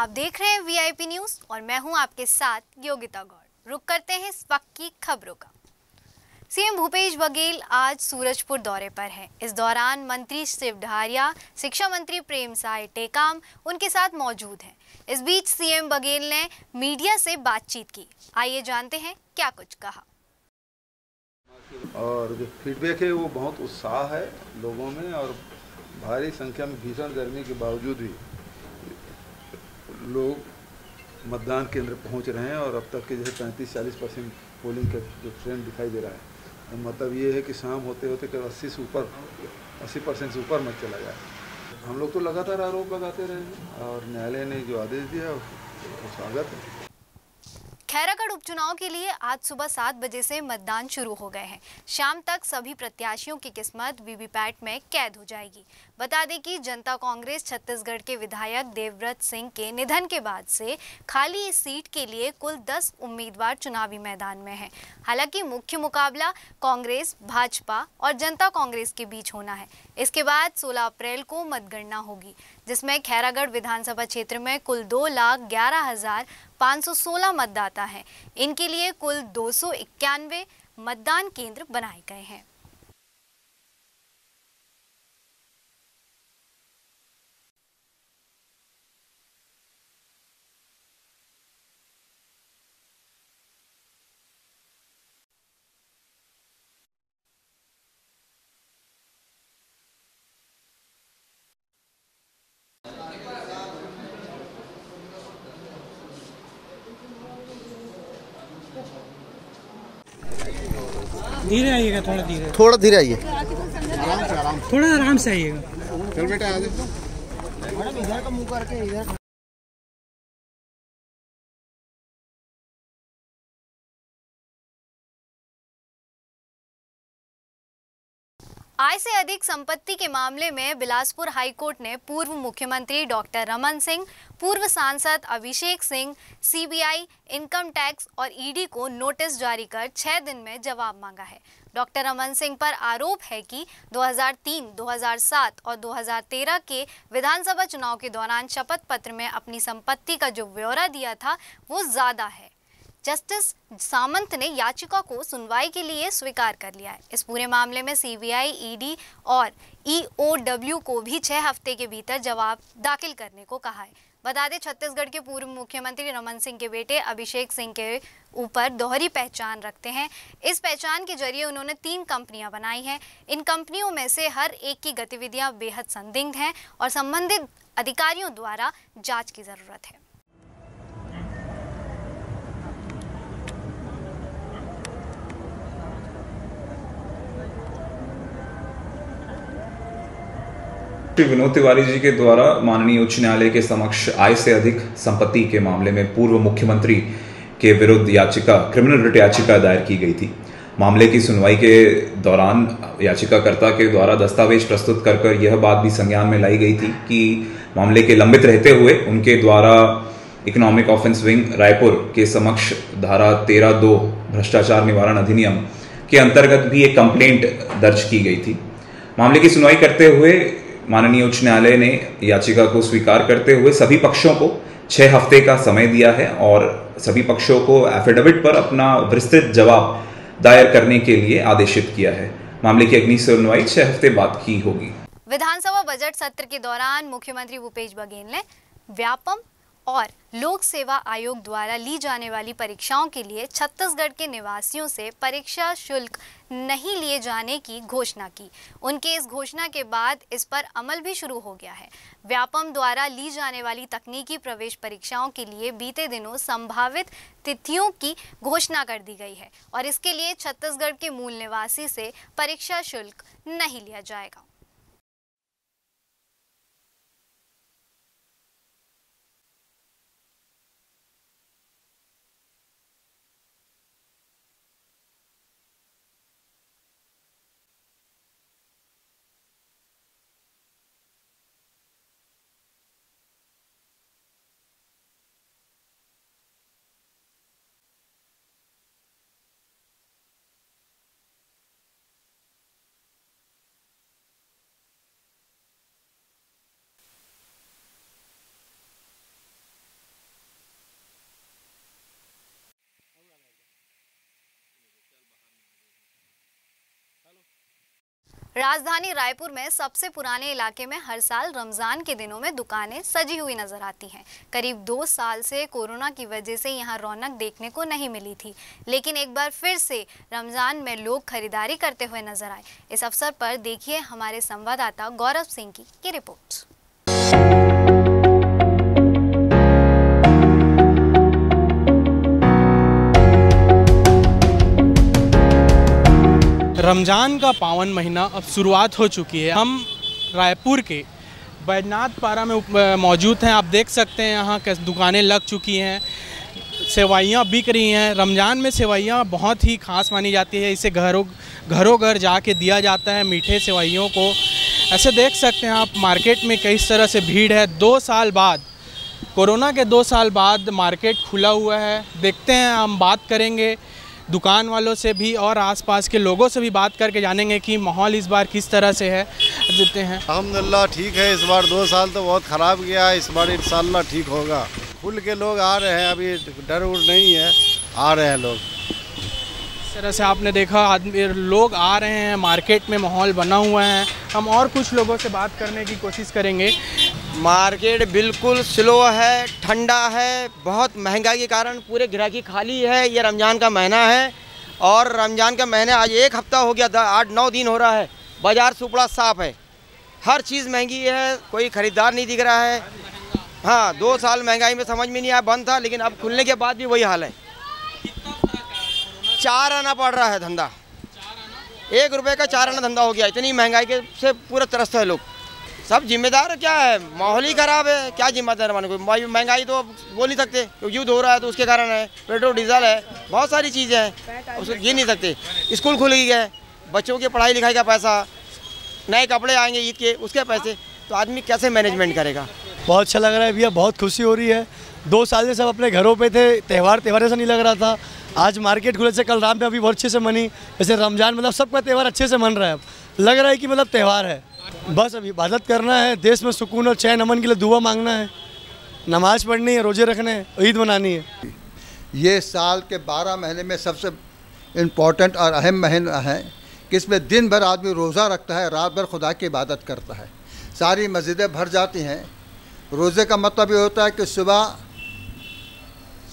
आप देख रहे हैं वीआईपी न्यूज और मैं हूं आपके साथ योगिता गौड़। रुक करते हैं इस वक्त की खबरों का। सीएम भूपेश बघेल आज सूरजपुर दौरे पर हैं। इस दौरान मंत्री शिव ढारिया, शिक्षा मंत्री प्रेम साय टेकाम उनके साथ मौजूद हैं। इस बीच सीएम बघेल ने मीडिया से बातचीत की। आइए जानते हैं क्या कुछ कहा। और जो फीडबैक है वो बहुत उत्साह है लोगों में, और भारी संख्या में भीषण गर्मी के बावजूद भी लोग मतदान केंद्र पहुंच रहे हैं। और अब तक के जैसे 35-40% पोलिंग का जो ट्रेंड दिखाई दे रहा है, मतलब ये है कि शाम होते होते करीब 80% से ऊपर मत चला जाए। हम लोग तो लगातार आरोप लगाते रहे हैं और न्यायालय ने जो आदेश दिया है वो स्वागत है। खैरागढ़ उपचुनाव के लिए आज सुबह 7 बजे से मतदान शुरू हो गए हैं। शाम तक सभी प्रत्याशियों की किस्मत वीवीपैट में कैद हो जाएगी। बता दें कि जनता कांग्रेस छत्तीसगढ़ के विधायक देवव्रत सिंह के निधन के बाद से खाली इस सीट के लिए कुल 10 उम्मीदवार चुनावी मैदान में हैं। हालांकि मुख्य मुकाबला कांग्रेस, भाजपा और जनता कांग्रेस के बीच होना है। इसके बाद 16 अप्रैल को मतगणना होगी, जिसमें खैरागढ़ विधानसभा क्षेत्र में कुल 2,11,516 मतदाता हैं। इनके लिए कुल 291 मतदान केंद्र बनाए गए हैं। धीरे आइएगा, थोड़ा धीरे आइए, थोड़ा आराम से आइएगा। चल बेटा आ जाओ। मैडम इधर का मुंह करके इधर। आय से अधिक संपत्ति के मामले में बिलासपुर हाईकोर्ट ने पूर्व मुख्यमंत्री डॉक्टर रमन सिंह, पूर्व सांसद Abhishek Singh, CBI, income tax और ईडी को नोटिस जारी कर 6 दिन में जवाब मांगा है। डॉक्टर रमन सिंह पर आरोप है कि 2003, 2007 और 2013 के विधानसभा चुनाव के दौरान शपथ पत्र में अपनी संपत्ति का जो ब्यौरा दिया था वो ज्यादा है। जस्टिस सामंत ने याचिका को सुनवाई के लिए स्वीकार कर लिया है। इस पूरे मामले में सीबीआई, ईडी और ईओडब्ल्यू को भी 6 हफ्ते के भीतर जवाब दाखिल करने को कहा है। बता दें, छत्तीसगढ़ के पूर्व मुख्यमंत्री रमन सिंह के बेटे अभिषेक सिंह के ऊपर दोहरी पहचान रखते हैं। इस पहचान के जरिए उन्होंने 3 कंपनियां बनाई हैं। इन कंपनियों में से हर एक की गतिविधियां बेहद संदिग्ध हैं और संबंधित अधिकारियों द्वारा जांच की जरूरत है। श्री विनोद तिवारी जी के द्वारा माननीय उच्च न्यायालय के समक्ष आय से अधिक संपत्ति के मामले में पूर्व मुख्यमंत्री के विरुद्ध याचिका, क्रिमिनल रिट याचिका दायर की गई थी। मामले की सुनवाई के दौरान याचिकाकर्ता के द्वारा दस्तावेज प्रस्तुत कर यह बात भी संज्ञान में लाई गई थी कि मामले के लंबित रहते हुए उनके द्वारा इकोनॉमिक ऑफेंस विंग रायपुर के समक्ष धारा 13(2) भ्रष्टाचार निवारण अधिनियम के अंतर्गत भी एक कंप्लेंट दर्ज की गई थी। मामले की सुनवाई करते हुए माननीय उच्च न्यायालय ने याचिका को स्वीकार करते हुए सभी पक्षों को 6 हफ्ते का समय दिया है और सभी पक्षों को एफिडेविट पर अपना विस्तृत जवाब दायर करने के लिए आदेशित किया है। मामले की अगली सुनवाई 6 हफ्ते बाद की होगी। विधानसभा बजट सत्र के दौरान मुख्यमंत्री भूपेश बघेल ने व्यापम और लोक सेवा आयोग द्वारा ली जाने वाली परीक्षाओं के लिए छत्तीसगढ़ के निवासियों से परीक्षा शुल्क नहीं लिए जाने की घोषणा की। उनके इस घोषणा के बाद इस पर अमल भी शुरू हो गया है। व्यापम द्वारा ली जाने वाली तकनीकी प्रवेश परीक्षाओं के लिए बीते दिनों संभावित तिथियों की घोषणा कर दी गई है और इसके लिए छत्तीसगढ़ के मूल निवासी से परीक्षा शुल्क नहीं लिया जाएगा। राजधानी रायपुर में सबसे पुराने इलाके में हर साल रमज़ान के दिनों में दुकानें सजी हुई नजर आती हैं। करीब 2 साल से कोरोना की वजह से यहां रौनक देखने को नहीं मिली थी, लेकिन एक बार फिर से रमज़ान में लोग खरीदारी करते हुए नजर आए। इस अवसर पर देखिए हमारे संवाददाता गौरव सिंह की रिपोर्ट। रमज़ान का पावन महीना अब शुरुआत हो चुकी है। हम रायपुर के बैजनाथ पारा में मौजूद हैं। आप देख सकते हैं यहाँ कैसे दुकानें लग चुकी हैं, सेवइयाँ बिक रही हैं। रमज़ान में सेवइयाँ बहुत ही खास मानी जाती है। इसे घरों घर जाके दिया जाता है मीठे सेवइयों को। ऐसे देख सकते हैं आप मार्केट में किस तरह से भीड़ है। 2 साल बाद, कोरोना के 2 साल बाद मार्केट खुला हुआ है। देखते हैं, हम बात करेंगे दुकान वालों से भी और आसपास के लोगों से भी बात करके जानेंगे कि माहौल इस बार किस तरह से है। देते हैं। अल्हम्दुलिल्लाह ठीक है। इस बार 2 साल तो बहुत ख़राब गया है, इस बार इंशाल्लाह ठीक होगा। खुल के लोग आ रहे हैं, अभी डर उड़ नहीं है, आ रहे हैं लोग। इस तरह से आपने देखा आदमी लोग आ रहे हैं, मार्केट में माहौल बना हुआ है। हम और कुछ लोगों से बात करने की कोशिश करेंगे। मार्केट बिल्कुल स्लो है, ठंडा है, बहुत महंगाई के कारण पूरे ग्राहकी खाली है। ये रमज़ान का महीना है और रमज़ान का महीने आज 1 हफ्ता हो गया, 8-9 दिन हो रहा है। बाज़ार सुपड़ा साफ़ है, हर चीज़ महंगी है, कोई ख़रीदार नहीं दिख रहा है। हाँ, 2 साल महंगाई में समझ में नहीं आया, बंद था, लेकिन अब खुलने के बाद भी वही हाल है। 4 आना पड़ रहा है धंधा, 1 रुपये का 4 आना धंधा हो गया। इतनी महंगाई के से पूरा तरसते हैं लोग। सब जिम्मेदार क्या है? माहौल ही ख़राब है। क्या जिम्मेदार माने? कोई महंगाई तो बोल नहीं सकते, क्योंकि युद्ध हो रहा है तो उसके कारण है। पेट्रोल डीजल है, बहुत सारी चीज़ें हैं, उसको गिन नहीं सकते। स्कूल खुल गई है, बच्चों की पढ़ाई लिखाई का पैसा, नए कपड़े आएंगे ईद के, उसके पैसे, तो आदमी कैसे मैनेजमेंट करेगा? बहुत अच्छा लग रहा है भैया, बहुत खुशी हो रही है। 2 साल से सब अपने घरों पे थे, त्यौहार ऐसा नहीं लग रहा था। आज मार्केट खुले से कल रात में अभी बहुत अच्छे से मनी। जैसे रमज़ान मतलब सबका त्यौहार अच्छे से मन रहा है। अब लग रहा है कि मतलब त्यौहार है। बस अभी इबादत करना है, देश में सुकून और चैन अमन के लिए दुआ मांगना है, नमाज़ पढ़नी है, रोज़े रखने हैं, ईद मनानी है। ये साल के 12 महीने में सबसे इम्पोर्टेंट और अहम महीना है कि इसमें दिन भर आदमी रोज़ा रखता है, रात भर खुदा की इबादत करता है। सारी मस्जिदें भर जाती हैं। रोज़े का मतलब ये होता है कि सुबह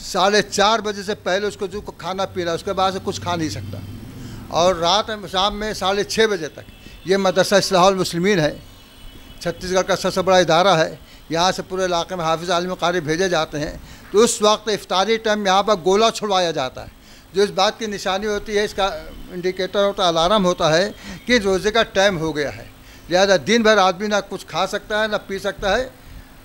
4:30 बजे से पहले उसको जो खाना पीना, उसके बाद से कुछ खा नहीं सकता। और रात में शाम में 6:30 बजे तक ये मदरसा इस्लाहुल मुस्लिमीन है, छत्तीसगढ़ का सबसे बड़ा इदारा है। यहाँ से पूरे इलाके में हाफिज़ आलिम कारी भेजे जाते हैं। तो उस वक्त इफ्तारी टाइम यहाँ पर गोला छुड़वाया जाता है, जो इस बात की निशानी होती है, इसका इंडिकेटर होता है, अलार्म होता है कि रोज़े का टाइम हो गया है। लिहाजा दिन भर आदमी ना कुछ खा सकता है ना पी सकता है,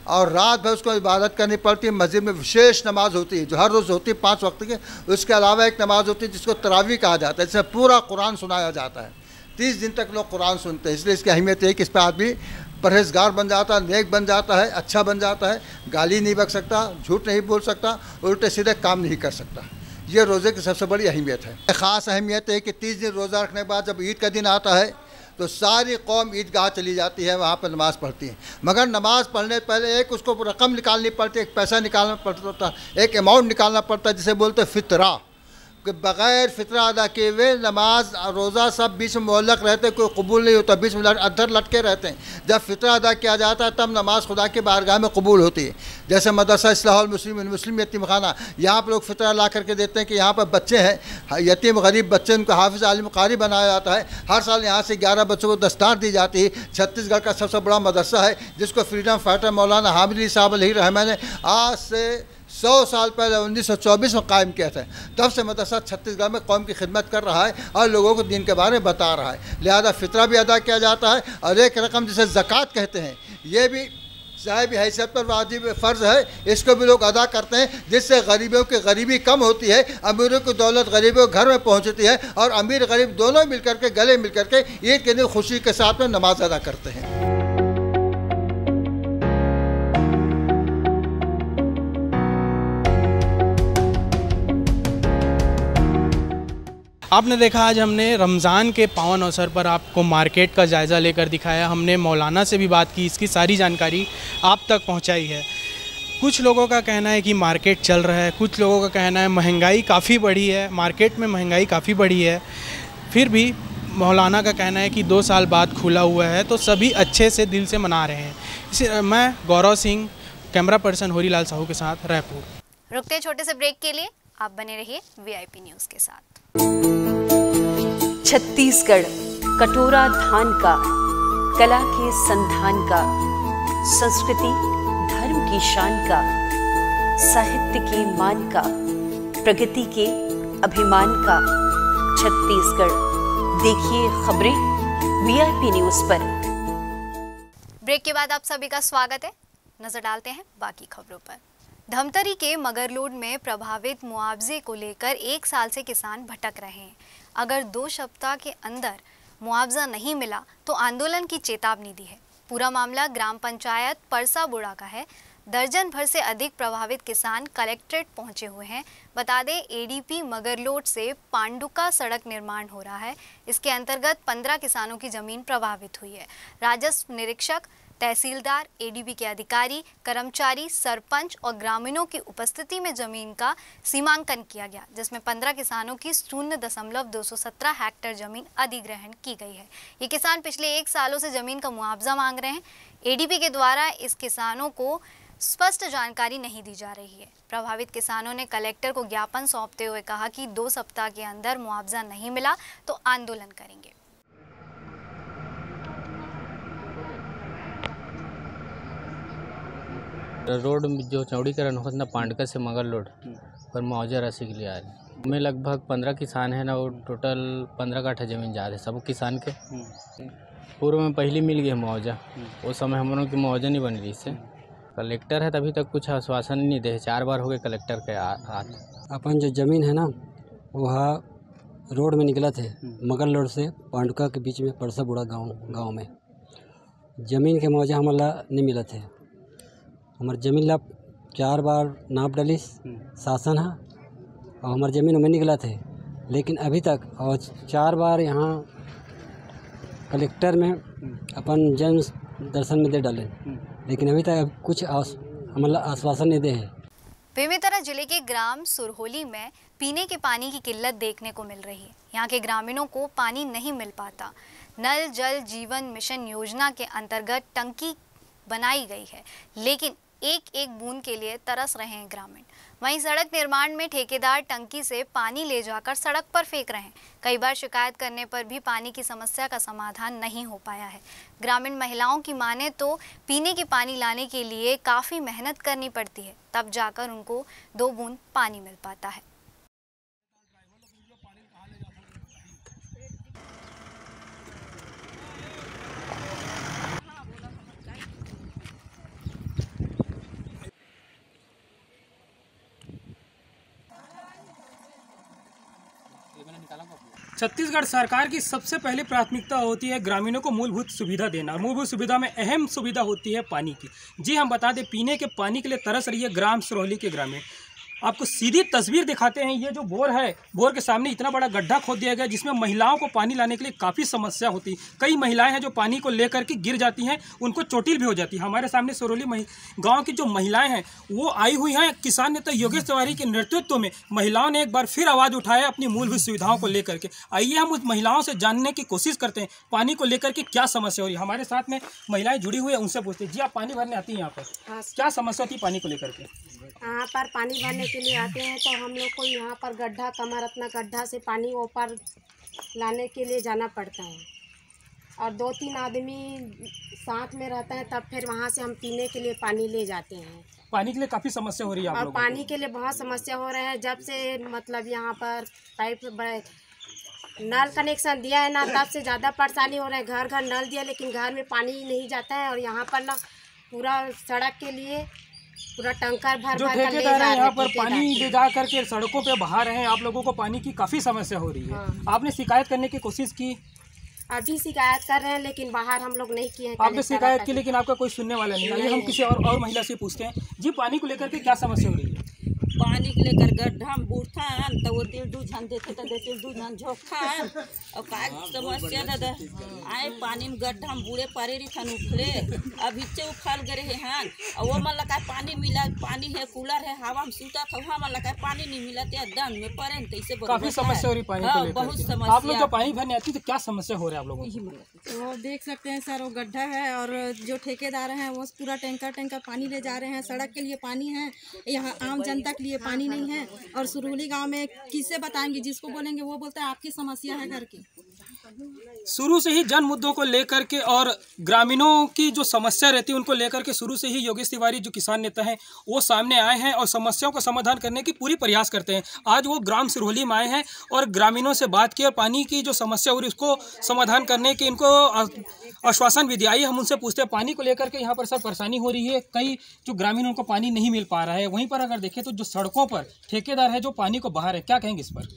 और रात भर उसको इबादत करनी पड़ती है। मस्जिद में विशेष नमाज होती है जो हर रोज़ होती है 5 वक्त की। उसके अलावा एक नमाज होती है जिसको तरावी कहा जाता है, जिसमें पूरा कुरान सुनाया जाता है। 30 दिन तक लोग कुरान सुनते हैं। इसलिए इसकी अहमियत है कि इस पर आदमी परहेजगार बन जाता है, नेक बन जाता है, अच्छा बन जाता है, गाली नहीं बक सकता, झूठ नहीं बोल सकता, उल्टे सीधे काम नहीं कर सकता। ये रोज़े की सबसे बड़ी अहमियत है। ख़ास अहमियत है कि 30 दिन रोज़ा रखने के बाद जब ईद का दिन आता है तो सारी कौम ईदगाह चली जाती है, वहाँ पर नमाज़ पढ़ती है। मगर नमाज़ पढ़ने पहले एक उसको रकम निकालनी पड़ती है, एक पैसा निकालना पड़ता है, एक अमाउंट निकालना पड़ता है, जिसे बोलते हैं फ़ितरा। कि बग़ैर फ़ितरा अदा किए हुए नमाज रोज़ा सब बीच में मुअल्लक़ रहते, कोई कबूल नहीं होता, बीच में अधर लटके रहते हैं। जब फ़ितरा अदा किया जाता है तब नमाज खुदा के बारगाह में कबूल होती है। जैसे मदरसा इस्लाहुल मुस्लिमीन, मुस्लिम यतीम खाना, यहाँ पर लोग फ़ितरा ला करके देते हैं कि यहाँ पर बच्चे हैं यतीम गरीब बच्चे, उनको हाफिज़ आलिम कारी बनाया जाता है। हर साल यहाँ से 11 बच्चों को दस्तार दी जाती है। छत्तीसगढ़ का सबसे बड़ा मदरसा है, जिसको फ्रीडम फाइटर मौलाना हामिद अली साहब अलैहि रहमा ने आज से 100 साल पहले 1924 में कायम किया था। तब से मदरसा छत्तीसगढ़ में कौम की खिदमत कर रहा है और लोगों को दीन के बारे में बता रहा है। लिहाजा फ़ितरा भी अदा किया जाता है, और एक रकम जिसे ज़कात कहते हैं, ये भी साहिब हैसियत पर वाजिब फ़र्ज़ है, इसको भी लोग अदा करते हैं, जिससे गरीबों की गरीबी कम होती है, अमीरों की दौलत गरीबों के घर में पहुँचती है, और अमीर गरीब दोनों मिलकर के गले मिलकर के ईद के दिन खुशी के साथ में नमाज अदा करते हैं। आपने देखा आज हमने रमज़ान के पावन अवसर पर आपको मार्केट का जायज़ा लेकर दिखाया। हमने मौलाना से भी बात की, इसकी सारी जानकारी आप तक पहुंचाई है। कुछ लोगों का कहना है कि मार्केट चल रहा है, कुछ लोगों का कहना है महंगाई काफ़ी बढ़ी है, मार्केट में महंगाई काफ़ी बढ़ी है, फिर भी मौलाना का कहना है कि 2 साल बाद खुला हुआ है, तो सभी अच्छे से दिल से मना रहे हैं। इसे मैं गौरव सिंह, कैमरा पर्सन होरीलाल साहू के साथ, रायपुर। रुकते छोटे से ब्रेक के लिए, आप बने रहिए वीआईपी न्यूज़ के साथ। छत्तीसगढ़ कटोरा धान का, कला के संधान का, संस्कृति धर्म की शान का, साहित्य के मान का, प्रगति के अभिमान का। छत्तीसगढ़, देखिए खबरें वीआईपी न्यूज़ पर। ब्रेक के बाद आप सभी का स्वागत है। नजर डालते हैं बाकी खबरों पर। धमतरी के मगरलोड में प्रभावित मुआवजे को लेकर 1 साल से किसान भटक रहे हैं। अगर 2 सप्ताह के अंदर मुआवजा नहीं मिला तो आंदोलन की चेतावनी दी है। पूरा मामला ग्राम पंचायत परसाबुड़ा का है। दर्जन भर से अधिक प्रभावित किसान कलेक्ट्रेट पहुंचे हुए हैं। बता दें, एडीपी मगरलोड से पांडुका सड़क निर्माण हो रहा है। इसके अंतर्गत 15 किसानों की जमीन प्रभावित हुई है। राजस्व निरीक्षक, तहसीलदार, एडीबी के अधिकारी, कर्मचारी, सरपंच और ग्रामीणों की उपस्थिति में जमीन का सीमांकन किया गया, जिसमें 15 किसानों की 0.217 हेक्टेयर जमीन अधिग्रहण की गई है। ये किसान पिछले 1 सालों से जमीन का मुआवजा मांग रहे हैं। एडीबी के द्वारा इस किसानों को स्पष्ट जानकारी नहीं दी जा रही है। प्रभावित किसानों ने कलेक्टर को ज्ञापन सौंपते हुए कहा कि 2 सप्ताह के अंदर मुआवजा नहीं मिला तो आंदोलन करेंगे। रोड जो चौड़ीकरण होता ना पांडका से मगरलोड पर मुआवजा राशि के लिए आ रही है। में लगभग 15 किसान हैं ना, वो टोटल 15 काठा जमीन जा रहे सब किसान के। पूर्व में पहले मिल गया मुआवजा, उस समय हम लोगों की मुआवजा नहीं बन रही। इससे कलेक्टर है तभी तक कुछ आश्वासन नहीं दे। 4 बार हो गए कलेक्टर के हाथ। अपन जो ज़मीन है ना, वह रोड में निकला थे मगरलोड से पांडुका के बीच में परसाबुड़ा गांव में। ज़मीन के मुआवजा हमारा नहीं मिला थे। हमारे ज़मीन ला 4 बार नाप डाली शासन है और हमारे ज़मीन में निकला थे, लेकिन अभी तक और 4 बार यहाँ कलेक्टर में अपन जन दर्शन में दे डाले, लेकिन अभी तक कुछ हमारा आश्वासन नहीं दे है। बेमेतरा जिले के ग्राम सुरहोली में पीने के पानी की किल्लत देखने को मिल रही है। यहाँ के ग्रामीणों को पानी नहीं मिल पाता। नल जल जीवन मिशन योजना के अंतर्गत टंकी बनाई गई है, लेकिन एक एक बूंद के लिए तरस रहे हैं ग्रामीण। वहीं सड़क निर्माण में ठेकेदार टंकी से पानी ले जाकर सड़क पर फेंक रहे हैं। कई बार शिकायत करने पर भी पानी की समस्या का समाधान नहीं हो पाया है। ग्रामीण महिलाओं की माने तो पीने के पानी लाने के लिए काफ़ी मेहनत करनी पड़ती है, तब जाकर उनको 2 बूंद पानी मिल पाता है। छत्तीसगढ़ सरकार की सबसे पहली प्राथमिकता होती है ग्रामीणों को मूलभूत सुविधा देना। मूलभूत सुविधा में अहम सुविधा होती है पानी की। जी हम बता दें, पीने के पानी के लिए तरस रही है ग्राम सुरहोली के ग्रामीण। आपको सीधी तस्वीर दिखाते हैं। ये जो बोर है, बोर के सामने इतना बड़ा गड्ढा खोद दिया गया जिसमें महिलाओं को पानी लाने के लिए काफ़ी समस्या होती है। कई महिलाएं हैं जो पानी को लेकर के गिर जाती हैं, उनको चोटिल भी हो जाती है। हमारे सामने सुरहोली गांव की जो महिलाएं हैं वो आई हुई हैं। किसान नेता योगेश तिवारी के नेतृत्व में महिलाओं ने एक बार फिर आवाज़ उठाया अपनी मूलभूत सुविधाओं को लेकर के। आइए हम उस महिलाओं से जानने की कोशिश करते हैं पानी को लेकर के क्या समस्या हो रही है। हमारे साथ में महिलाएं जुड़ी हुई है, उनसे पूछते हैं। जी, आप पानी भरने आती हैं यहाँ पर? हाँ। क्या समस्या होती है पानी को लेकर के? यहाँ पर पानी भरने के लिए आते हैं तो हम लोग को यहाँ पर गड्ढा, कमर अपना गड्ढा से पानी ऊपर लाने के लिए जाना पड़ता है और 2-3 आदमी साथ में रहता है, तब फिर वहाँ से हम पीने के लिए पानी ले जाते हैं। पानी के लिए काफ़ी समस्या हो रही है आप और लोगों पानी के लिए बहुत समस्या हो रहा है। जब से मतलब यहाँ पर पाइप नल कनेक्शन दिया है ना, तब से ज़्यादा परेशानी हो रहा है। घर घर नल दिया, लेकिन घर में पानी नहीं जाता है। और यहाँ पर ना पूरा सड़क के लिए पूरा टंकर भर जो ठेकेदार है यहाँ पर पानी ले जा करके सड़कों पे बहा रहे हैं। आप लोगों को पानी की काफ़ी समस्या हो रही है। हाँ। आपने शिकायत करने की कोशिश की? अभी शिकायत कर रहे हैं, लेकिन बाहर हम लोग नहीं किए हैं। आपने शिकायत की, लेकिन आपका कोई सुनने वाला नहीं। आइए हम किसी और महिला से पूछते हैं। जी, पानी को लेकर के क्या समस्या हो रही है? पानी के लेकर गड्ढा में बूढ़ान तो वो दिल दूध झन देते तो दिल दूध झन झोंकान और का समस्या दादा आए पानी में गड्ढा में बूढ़े परे रही थन उफले अब हिच्चे उफल गए हैं और वो मन लगा पानी मिला, पानी है कूलर है, हवा में सूता था वहाँ मन लगा पानी नहीं मिला तो दन में परे कैसे काफी समस्या हो रही पानी को लेकर। बहुत समस्या। आप लोग जो पानी भरने आती तो क्या समस्या हो रहा है आप लोगों को? वो देख सकते हैं सर, वो गड्ढा है और जो ठेकेदार हैं वो पूरा टैंकर पानी ले जा रहे हैं। सड़क के लिए पानी है, यहाँ आम जनता के लिए पानी नहीं है। और सुरुली गांव में किससे बताएंगे, जिसको बोलेंगे वो बोलता है आपकी समस्या है घर की। शुरू से ही जन मुद्दों को लेकर के और ग्रामीणों की जो समस्या रहती है उनको लेकर के शुरू से ही योगेश तिवारी जो किसान नेता हैं वो सामने आए हैं और समस्याओं का समाधान करने की पूरी प्रयास करते हैं। आज वो ग्राम सिरोली में आए हैं और ग्रामीणों से बात की और पानी की जो समस्या हो रही है उसको समाधान करने की इनको आश्वासन भी दिया। आइए हम उनसे पूछते हैं पानी को लेकर के यहाँ पर सर परेशानी हो रही है, कई जो ग्रामीणों को पानी नहीं मिल पा रहा है। वहीं पर अगर देखें तो जो सड़कों पर ठेकेदार है जो पानी को बहा रहे हैं, क्या कहेंगे इस पर?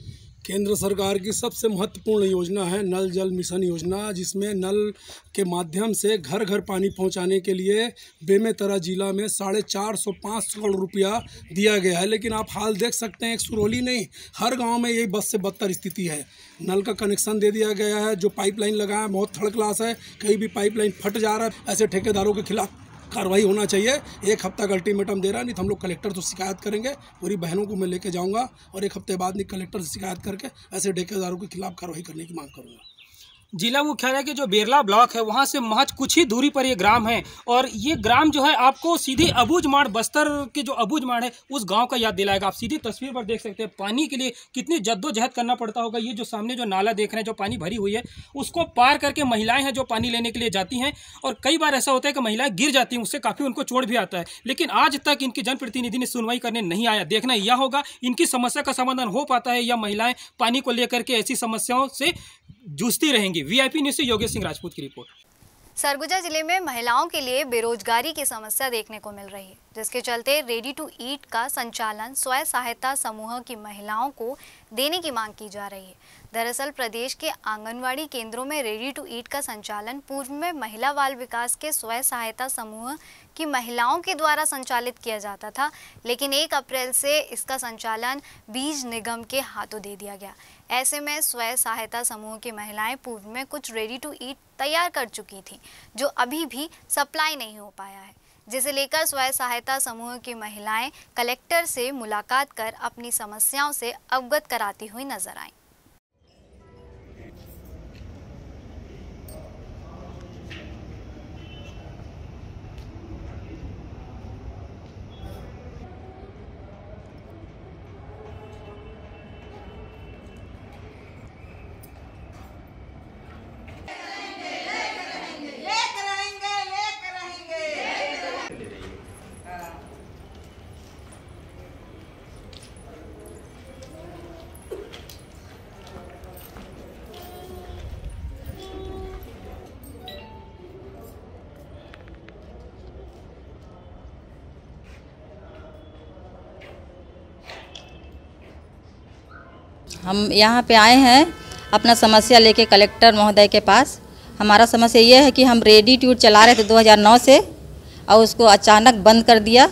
केंद्र सरकार की सबसे महत्वपूर्ण योजना है नल जल मिशन योजना, जिसमें नल के माध्यम से घर घर पानी पहुंचाने के लिए बेमेतरा जिला में 450 करोड़ रुपया दिया गया है। लेकिन आप हाल देख सकते हैं, एक सुरौली नहीं हर गांव में यही बस से बदतर स्थिति है। नल का कनेक्शन दे दिया गया है, जो पाइपलाइन लगा है बहुत थर्ड क्लास है, कहीं भी पाइपलाइन फट जा रहा है। ऐसे ठेकेदारों के खिलाफ कार्रवाई होना चाहिए। एक हफ्ता का अल्टीमेटम दे रहा है, नहीं तो हम लोग कलेक्टर से शिकायत करेंगे। पूरी बहनों को मैं लेके जाऊंगा और एक हफ्ते बाद नहीं कलेक्टर से शिकायत करके ऐसे ठेकेदारों के खिलाफ कार्रवाई करने की मांग करूंगा। जिला मुख्यालय के जो बेरला ब्लॉक है वहाँ से महज कुछ ही दूरी पर ये ग्राम है और ये ग्राम जो है आपको सीधी अबूझमाड़, बस्तर के जो अबूझमाड़ है उस गांव का याद दिलाएगा। आप सीधी तस्वीर पर देख सकते हैं पानी के लिए कितनी जद्दोजहद करना पड़ता होगा। ये जो सामने जो नाला देख रहे हैं, जो पानी भरी हुई है, उसको पार करके महिलाएं हैं जो पानी लेने के लिए जाती हैं और कई बार ऐसा होता है कि महिलाएं गिर जाती हैं, उससे काफ़ी उनको चोट भी आता है। लेकिन आज तक इनकी जनप्रतिनिधि ने सुनवाई करने नहीं आया। देखना यह होगा इनकी समस्या का समाधान हो पाता है या महिलाएं पानी को लेकर के ऐसी समस्याओं से जूझती रहेंगी। वीआईपी न्यूज़ से योगेश सिंह राजपूत की रिपोर्ट। सरगुजा जिले में महिलाओं के लिए बेरोजगारी की समस्या देखने को मिल रही है, जिसके चलते रेडी टू ईट का संचालन स्वयं सहायता समूह की महिलाओं को देने की मांग की जा रही है। दरअसल प्रदेश के आंगनवाड़ी केंद्रों में रेडी टू ईट का संचालन पूर्व में महिला बाल विकास के स्वयं सहायता समूह की महिलाओं के द्वारा संचालित किया जाता था, लेकिन 1 अप्रैल से इसका संचालन बीज निगम के हाथों दे दिया गया। ऐसे में स्वयं सहायता समूह की महिलाएं पूर्व में कुछ रेडी टू ईट तैयार कर चुकी थीं, जो अभी भी सप्लाई नहीं हो पाया है, जिसे लेकर स्वयं सहायता समूह की महिलाएं कलेक्टर से मुलाकात कर अपनी समस्याओं से अवगत कराती हुई नजर आईं। हम यहाँ पे आए हैं अपना समस्या लेके कलेक्टर महोदय के पास। हमारा समस्या ये है कि हम रेडी टू ईट चला रहे थे 2009 से और उसको अचानक बंद कर दिया,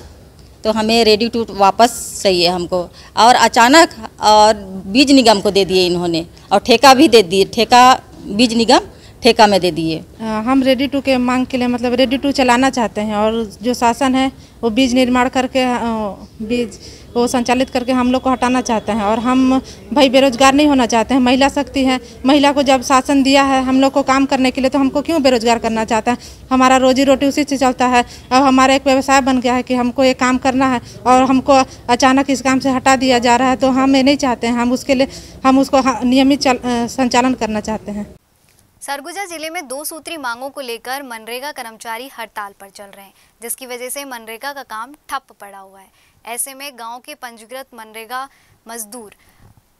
तो हमें रेडी टू ईट वापस चाहिए हमको। और अचानक और बीज निगम को दे दिए इन्होंने और ठेका भी दे दिए, ठेका बीज निगम ठेका में दे दिए। हम रेडी टू के मांग के लिए मतलब रेडी टू चलाना चाहते हैं और जो शासन है वो बीज निर्माण करके बीज वो संचालित करके हम लोग को हटाना चाहते हैं। और हम भाई बेरोजगार नहीं होना चाहते हैं, महिला शक्ति है। महिला को जब शासन दिया है हम लोग को काम करने के लिए, तो हमको क्यों बेरोजगार करना चाहता है? हमारा रोजी रोटी उसी से चलता है। अब हमारा एक व्यवसाय बन गया है कि हमको ये काम करना है और हमको अचानक इस काम से हटा दिया जा रहा है, तो हम ये नहीं चाहते हैं। हम उसके लिए हम उसको नियमित संचालन करना चाहते हैं। सरगुजा जिले में 2 सूत्री मांगों को लेकर मनरेगा कर्मचारी हड़ताल पर चल रहे हैं, जिसकी वजह से मनरेगा का काम ठप पड़ा हुआ है। ऐसे में गांव के पंजीकृत मनरेगा मजदूर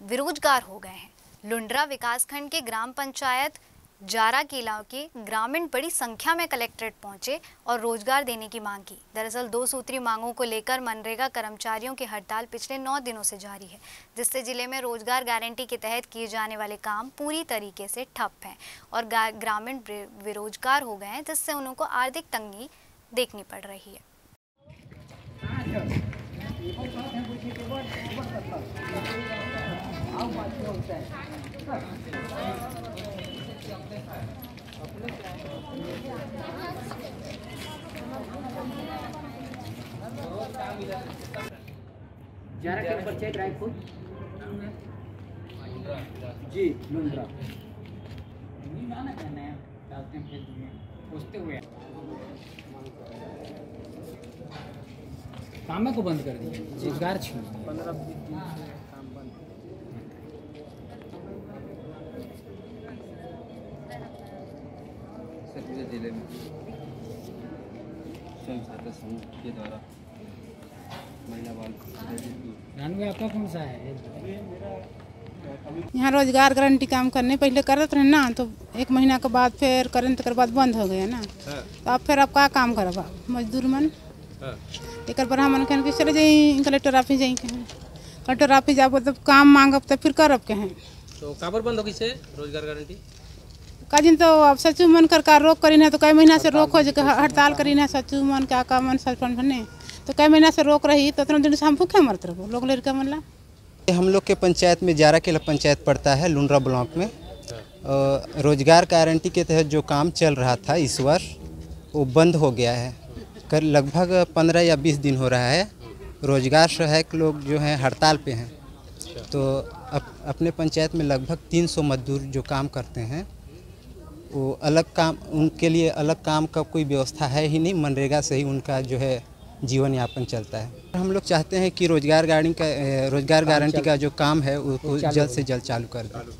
बेरोजगार हो गए हैं। लुंड्रा विकासखंड के ग्राम पंचायत जारा किला के ग्रामीण बड़ी संख्या में कलेक्ट्रेट पहुंचे और रोजगार देने की मांग की। दरअसल 2 सूत्री मांगों को लेकर मनरेगा कर्मचारियों की हड़ताल पिछले 9 दिनों से जारी है, जिससे जिले में रोजगार गारंटी के तहत किए जाने वाले काम पूरी तरीके से ठप हैं और ग्रामीण बेरोजगार हो गए हैं, जिससे उनको आर्थिक तंगी देखनी पड़ रही है। पंचायत रायपुर जी लुंड्रा पूछते हुए काम को बंद कर दिया, रोजगार छीन 15-20 दिन से काम बंद। पूरे जिले में स्वयं सहायता समूह के द्वारा महिला बाल आपका कौन सा है? यहाँ रोजगार गारंटी काम करने पहले करते रहे ना, तो 1 महीना के बाद फिर करें तो बाद बंद हो गया ना। तो अब फिर आप क्या काम करब मजदूर मन एक पर हम कहें चले जाई कलेक्टर ऑफिस जाई कलेक्टर ऑफिस जाब तब काम मांगब तो फिर करब कहें। तो काबर बंद होगी से रोजगार गारंटी का दिन तो अब सचिव मन कर रोक करी है, तो कई महीना से रोक हो जाए हड़ताल करी है सचिव मन का मन सरपंच बने, तो कई महीना से रोक रही तो उतना दिन से हम भूखे मरते रहो लोग लड़का मन ला। हम लोग के पंचायत में जारा के पंचायत पड़ता है लुंड्रा ब्लॉक में। रोजगार गारंटी के तहत जो काम चल रहा था इस वर्ष वो बंद हो गया है। लगभग 15 या 20 दिन हो रहा है। रोजगार सहायक लोग जो हैं हड़ताल पे हैं, तो अपने पंचायत में लगभग 300 मजदूर जो काम करते हैं वो अलग काम, उनके लिए अलग काम का कोई व्यवस्था है ही नहीं। मनरेगा से ही उनका जो है जीवन यापन चलता है। हम लोग चाहते हैं कि रोजगार गारंटी का जो काम है वो जल्द से जल्द चालू कर दें।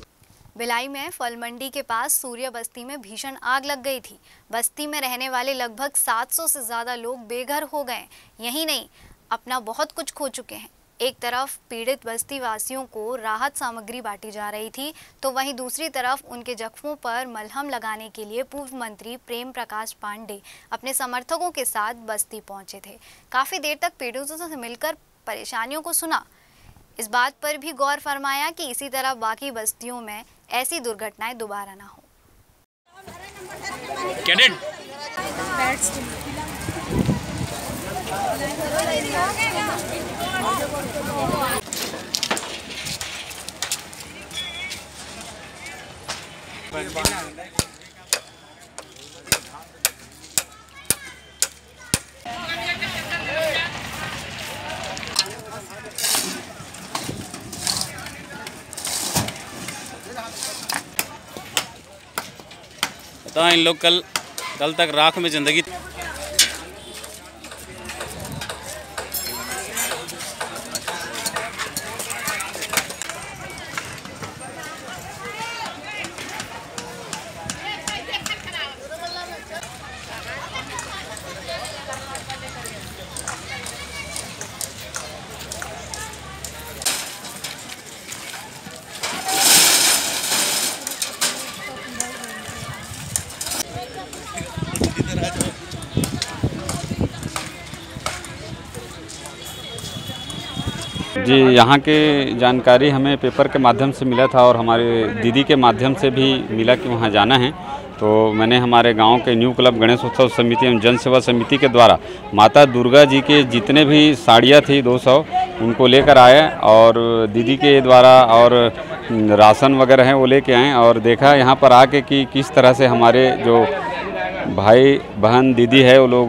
भिलाई में फल मंडी के पास सूर्य बस्ती में भीषण आग लग गई थी। बस्ती में रहने वाले लगभग 700 से ज़्यादा लोग बेघर हो गए। यही नहीं, अपना बहुत कुछ खो चुके हैं। एक तरफ पीड़ित बस्ती वासियों को राहत सामग्री बांटी जा रही थी, तो वहीं दूसरी तरफ उनके जख्मों पर मलहम लगाने के लिए पूर्व मंत्री प्रेम प्रकाश पांडे अपने समर्थकों के साथ बस्ती पहुंचे थे। काफ़ी देर तक पीड़ितों से मिलकर परेशानियों को सुना। इस बात पर भी गौर फरमाया कि इसी तरह बाकी बस्तियों में ऐसी दुर्घटनाएं दोबारा ना हो। पता इन लोग कल तक राख में जिंदगी जी, यहाँ के जानकारी हमें पेपर के माध्यम से मिला था और हमारे दीदी के माध्यम से भी मिला कि वहाँ जाना है। तो मैंने हमारे गांव के न्यू क्लब गणेश उत्सव समिति एवं जन सेवा समिति के द्वारा माता दुर्गा जी के जितने भी साड़ियाँ थी 200 उनको लेकर आए और दीदी के द्वारा और राशन वगैरह हैं वो लेके आए और देखा यहाँ पर आके कि किस तरह से हमारे जो भाई बहन दीदी है वो लोग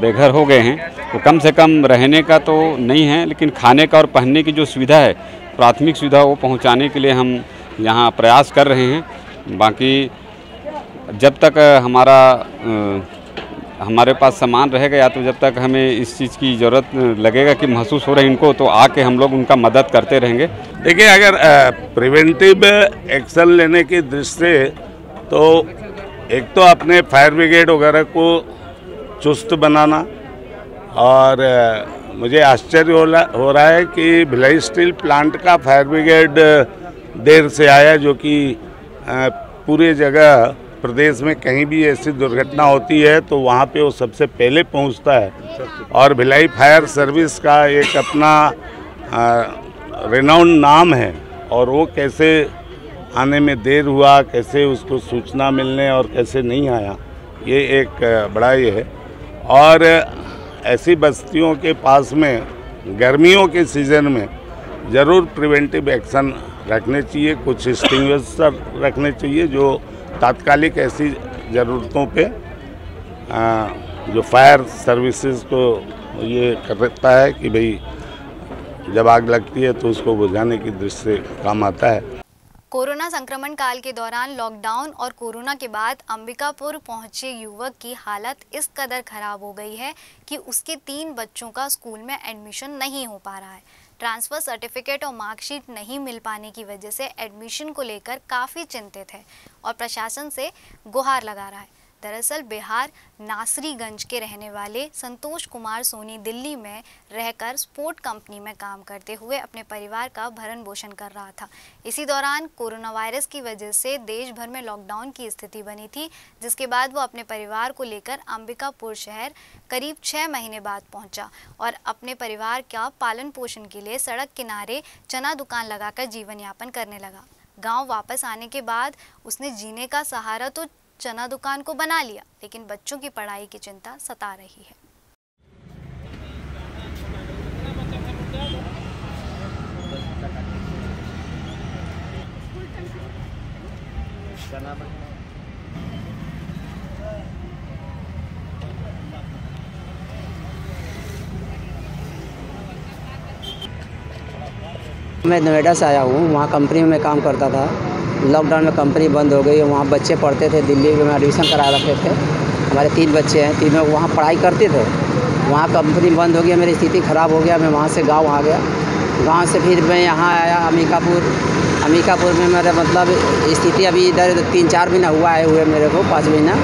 बेघर हो गए हैं। तो कम से कम रहने का तो नहीं है, लेकिन खाने का और पहनने की जो सुविधा है, प्राथमिक सुविधा, वो पहुंचाने के लिए हम यहाँ प्रयास कर रहे हैं। बाकी जब तक हमारे पास सामान रहेगा या तो जब तक हमें इस चीज़ की ज़रूरत लगेगा कि महसूस हो रहा है इनको, तो आके हम लोग उनका मदद करते रहेंगे। देखिए, अगर प्रिवेंटिव एक्शन लेने की दृष्टि से तो एक तो अपने फायर ब्रिगेड वगैरह को चुस्त बनाना, और मुझे आश्चर्य हो रहा है कि भिलाई स्टील प्लांट का फायर ब्रिगेड देर से आया, जो कि पूरे जगह प्रदेश में कहीं भी ऐसी दुर्घटना होती है तो वहाँ पे वो सबसे पहले पहुँचता है। और भिलाई फायर सर्विस का एक अपना रेनाउंड नाम है, और वो कैसे आने में देर हुआ, कैसे उसको सूचना मिलने और कैसे नहीं आया, ये एक बड़ा ये है। और ऐसी बस्तियों के पास में गर्मियों के सीज़न में ज़रूर प्रिवेंटिव एक्शन रखने चाहिए, कुछ एक्सटिंग्विशर रखने चाहिए जो तात्कालिक ऐसी ज़रूरतों पे जो फायर सर्विसेज को ये करता है कि भाई जब आग लगती है तो उसको बुझाने की दृष्टि से काम आता है। कोरोना संक्रमण काल के दौरान लॉकडाउन और कोरोना के बाद अंबिकापुर पहुंचे युवक की हालत इस कदर खराब हो गई है कि उसके 3 बच्चों का स्कूल में एडमिशन नहीं हो पा रहा है। ट्रांसफ़र सर्टिफिकेट और मार्कशीट नहीं मिल पाने की वजह से एडमिशन को लेकर काफ़ी चिंतित है और प्रशासन से गुहार लगा रहा है। दरअसल बिहार नासरीगंज के रहने वाले संतोष कुमार सोनी दिल्ली में रहकर स्पोर्ट कंपनी में काम करते हुए अपने परिवार का भरण पोषण कर रहा था। इसी दौरान कोरोना वायरस की वजह से देश भर में लॉकडाउन की स्थिति बनी थी, जिसके बाद वो अपने परिवार को लेकर अंबिकापुर शहर करीब 6 महीने बाद पहुंचा और अपने परिवार का पालन पोषण के लिए सड़क किनारे चना दुकान लगाकर जीवन यापन करने लगा। गाँव वापस आने के बाद उसने जीने का सहारा तो चना दुकान को बना लिया, लेकिन बच्चों की पढ़ाई की चिंता सता रही है। मैं नोएडा से आया हूँ। वहाँ कंपनी में काम करता था। लॉकडाउन में कंपनी बंद हो गई। वहाँ बच्चे पढ़ते थे, दिल्ली में एडमिशन करा रखे थे। हमारे 3 बच्चे हैं, तीनों वहाँ पढ़ाई करते थे। वहाँ कंपनी बंद हो गया, मेरी स्थिति ख़राब हो गया। मैं वहाँ से गांव आ गया। गांव से फिर मैं यहाँ आया अम्बिकापुर में मेरा मतलब स्थिति अभी इधर 3-4 महीना हुए मेरे को, 5 महीना।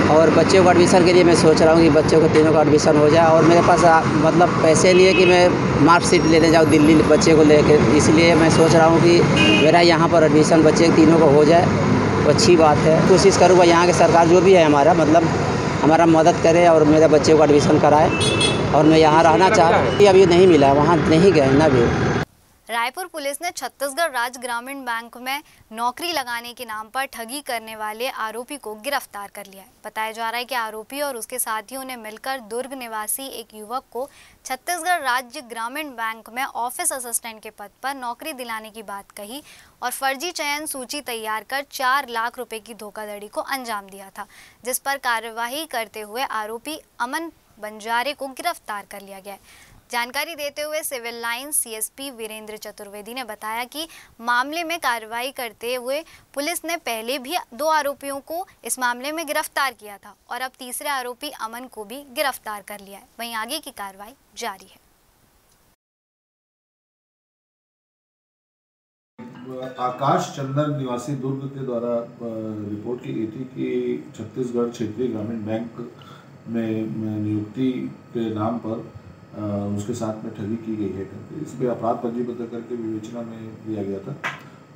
और बच्चों को एडमिशन के लिए मैं सोच रहा हूँ कि बच्चों को तीनों का एडमिशन हो जाए। और मेरे पास मतलब पैसे नहीं है कि मैं मार्कशीट लेने जाऊँ दिल्ली बच्चे को लेकर, इसलिए मैं सोच रहा हूँ कि मेरा यहाँ पर एडमिशन बच्चे तीनों को हो जाए तो अच्छी बात है। कोशिश करूँगा यहाँ की सरकार जो भी है हमारा मदद करे और मेरे बच्चे को एडमिशन कराए। और मैं यहाँ रहना चाह रहा हूँ। अभी नहीं मिला, वहाँ नहीं गए ना भी। रायपुर पुलिस ने छत्तीसगढ़ राज्य ग्रामीण बैंक में नौकरी लगाने के नाम पर ठगी करने वाले आरोपी को गिरफ्तार कर लिया है। बताया जा रहा है कि आरोपी और उसके साथियों ने मिलकर दुर्ग निवासी एक युवक को छत्तीसगढ़ राज्य ग्रामीण बैंक में ऑफिस असिस्टेंट के पद पर नौकरी दिलाने की बात कही और फर्जी चयन सूची तैयार कर 4 लाख रुपए की धोखाधड़ी को अंजाम दिया था, जिस पर कार्यवाही करते हुए आरोपी अमन बंजारे को गिरफ्तार कर लिया गया है। जानकारी देते हुए civil line CSP Virendra Chaturvedi ने बताया कि मामले में कार्रवाई करते हुए पुलिस ने पहले भी 2 आरोपियों को इस मामले में गिरफ्तार किया था और अब तीसरे आरोपी अमन को भी गिरफ्तार कर लिया है। वहीं आगे की कार्रवाई जारी है। आकाश चंदन निवासी दुर्ग के द्वारा रिपोर्ट की गई थी कि छत्तीसगढ़ क्षेत्रीय ग्रामीण बैंक में नियुक्ति के नाम पर उसके साथ में ठगी की गई है करके इसमें अपराध पंजीबद्ध करके विवेचना में दिया गया था।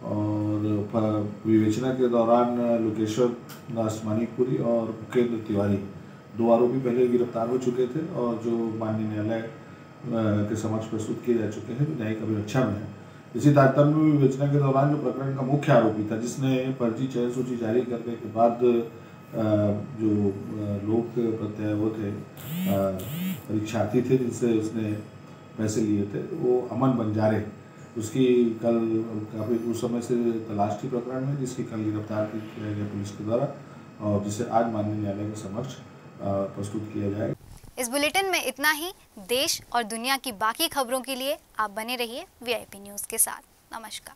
और विवेचना के दौरान लोकेश्वर दास मानिकपुरी और उपेंद्र तिवारी 2 आरोपी पहले गिरफ्तार हो चुके थे और जो माननीय न्यायालय के समक्ष प्रस्तुत किए जा चुके हैं, न्यायिक अभिरक्षा में है। इसी तारतम्य में विवेचना के दौरान जो प्रकरण का मुख्य आरोपी था, जिसने फर्जी चयन सूची जारी करने के बाद जो लोग प्रत्याय वो थे, परीक्षार्थी थे जिनसे उसने पैसे लिए थे, वो अमन बंजारे, उसकी कल काफ़ी उस समय से तलाश थी प्रकरण में, जिसकी कल गिरफ्तार किया गया पुलिस के द्वारा और जिसे आज माननीय न्यायालय के समक्ष प्रस्तुत किया जाएगा। इस बुलेटिन में इतना ही। देश और दुनिया की बाकी खबरों के लिए आप बने रहिए वीआईपी न्यूज़ के साथ। नमस्कार।